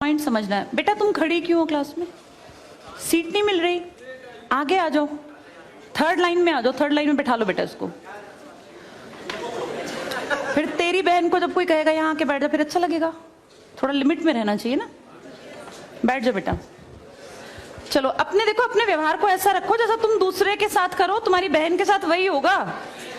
Point समझना है। बेटा तुम खड़ी क्यों हो क्लास में? सीट नहीं मिल रही, आगे आ जाओ, थर्ड लाइन में आ जाओ, थर्ड लाइन में बैठा लो बेटा इसको। फिर तेरी बहन को जब कोई कहेगा यहाँ आके बैठ जा, फिर अच्छा लगेगा? थोड़ा लिमिट में रहना चाहिए ना। बैठ जाओ बेटा। चलो अपने देखो, अपने व्यवहार को ऐसा रखो जैसा तुम दूसरे के साथ करो, तुम्हारी बहन के साथ वही होगा।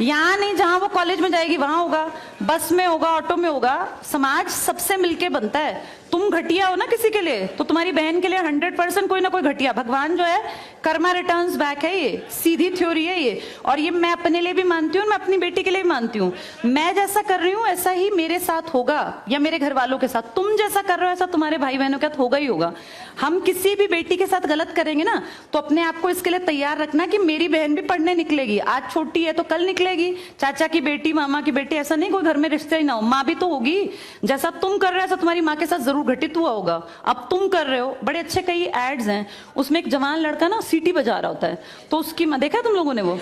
यहाँ नहीं, जहां वो कॉलेज में जाएगी वहां होगा, बस में होगा, ऑटो में होगा। समाज सबसे मिलके बनता है। तुम घटिया हो ना किसी के लिए, तो तुम्हारी बहन के लिए 100% कोई ना कोई घटिया। भगवान जो है कर्मा रिटर्न्स बैक है, ये सीधी थ्योरी है ये। और ये मैं अपने लिए भी मानती हूँ, मैं अपनी बेटी के लिए भी मानती हूँ। मैं जैसा कर रही हूँ ऐसा ही मेरे साथ होगा, या मेरे घर वालों के साथ। तुम जैसा कर रहे हो ऐसा तुम्हारे भाई बहनों के साथ होगा ही होगा। हम किसी भी बेटी के साथ गलत करेंगे ना, तो अपने आप को इसके लिए तैयार रखना कि मेरी बहन भी पढ़ने निकलेगी। आज छोटी है तो कल निकलेगी। चाचा की बेटी, मामा की बेटी, ऐसा नहीं कोई घर में रिश्ते ही ना हो, माँ भी तो होगी। जैसा तुम कर रहे हो ऐसा तुम्हारी माँ के साथ जरूर घटित हुआ होगा। अब तुम कर रहे हो। बड़े अच्छे कई एड्स हैं, उसमें एक जवान लड़का ना सीटी बजा रहा होता है, तो उसकी माँ, देखा तुम लोगों ने वो,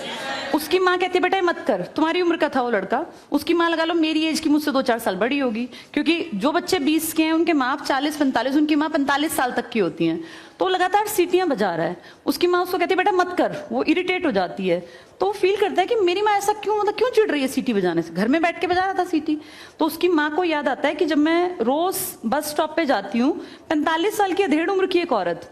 उसकी माँ कहती है बेटा मत कर। तुम्हारी उम्र का था वो लड़का, उसकी माँ लगा लो मेरी एज की, मुझसे 2-4 साल बड़ी होगी, क्योंकि जो बच्चे 20 के हैं उनके माँ 40-45, उनकी माँ 45 साल तक की होती हैं। तो लगातार सीटियां बजा रहा है, उसकी माँ उसको कहती है बेटा मत कर। वो इरिटेट हो जाती है, तो फील करता है कि मेरी माँ ऐसा क्यों, मतलब क्यों चिढ़ रही है सीटी बजाने से, घर में बैठ के बजा रहा था सीटी। तो उसकी माँ को याद आता है कि जब मैं रोज बस स्टॉप पे जाती हूँ, 45 साल की अधेड़ उम्र की एक औरत,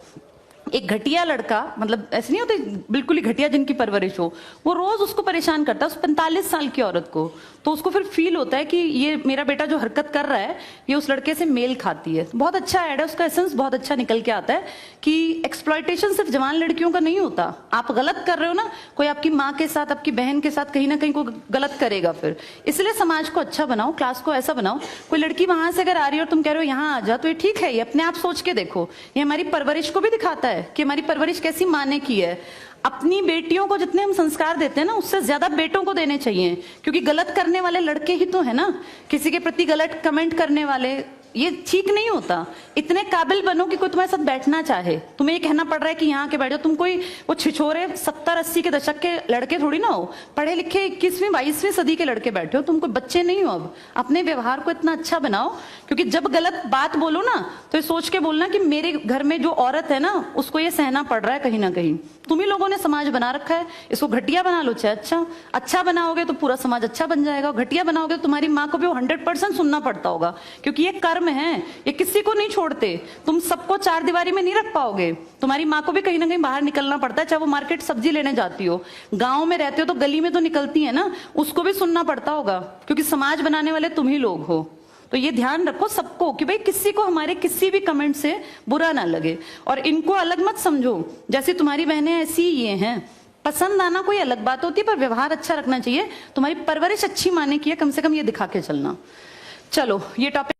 एक घटिया लड़का, मतलब ऐसे नहीं होते बिल्कुल ही घटिया जिनकी परवरिश हो, वो रोज उसको परेशान करता है, उस 45 साल की औरत को। तो उसको फिर फील होता है कि ये मेरा बेटा जो हरकत कर रहा है ये उस लड़के से मेल खाती है। बहुत अच्छा ऐड है, उसका एसेंस बहुत अच्छा निकल के आता है कि एक्सप्लॉयटेशन सिर्फ जवान लड़कियों का नहीं होता। आप गलत कर रहे हो ना, कोई आपकी माँ के साथ, आपकी बहन के साथ कहीं ना कहीं कोई गलत करेगा फिर। इसलिए समाज को अच्छा बनाओ, क्लास को ऐसा बनाओ, कोई लड़की वहां से अगर आ रही है और तुम कह रहे हो यहाँ आ जा, तो ये ठीक है। ये अपने आप सोच के देखो, ये हमारी परवरिश को भी दिखाता है कि हमारी परवरिश कैसी माँ ने की है। अपनी बेटियों को जितने हम संस्कार देते हैं ना, उससे ज्यादा बेटों को देने चाहिए, क्योंकि गलत करने वाले लड़के ही तो है ना, किसी के प्रति गलत कमेंट करने वाले। ये ठीक नहीं होता। इतने काबिल बनो कि कोई तुम्हारे साथ बैठना चाहे। तुम्हें ये कहना पड़ रहा है कि यहाँ के बैठ जाओ, तुम कोई वो छिछोरे 70-80 के दशक के लड़के थोड़ी ना हो, पढ़े लिखे 21वीं-22वीं सदी के लड़के बैठे हो। तुम कोई बच्चे नहीं हो। अब अपने व्यवहार को इतना अच्छा बनाओ, क्योंकि जब गलत बात बोलो ना तो ये सोच के बोलना कि मेरे घर में जो औरत है ना उसको ये सहना पड़ रहा है कहीं ना कहीं। तुम ही लोगों ने समाज बना रखा है, इसको घटिया बना लो चाहे अच्छा बनाओगे तो पूरा समाज अच्छा बन जाएगा। घटिया बनाओगे तो तुम्हारी माँ को भी 100% सुनना पड़ता होगा, क्योंकि ये कर्म है, ये किसी को नहीं छोड़ते। तुम सबको चार दीवारी में नहीं रख पाओगे। तुम्हारी माँ को भी कहीं ना कहीं बाहर निकलना पड़ता है, चाहे वो मार्केट सब्जी लेने जाती हो, गांव में रहते हो तो गली में तो निकलती है ना, उसको भी सुनना पड़ता होगा, क्योंकि समाज बनाने वाले तुम ही लोग हो। तो ये ध्यान रखो सबको कि भाई किसी को हमारे किसी भी कमेंट से बुरा ना लगे, और इनको अलग मत समझो। जैसे तुम्हारी बहनें ऐसी ये हैं, पसंद आना कोई अलग बात होती है, पर व्यवहार अच्छा रखना चाहिए। तुम्हारी परवरिश अच्छी माने की है, कम से कम ये दिखा के चलना। चलो ये टॉपिक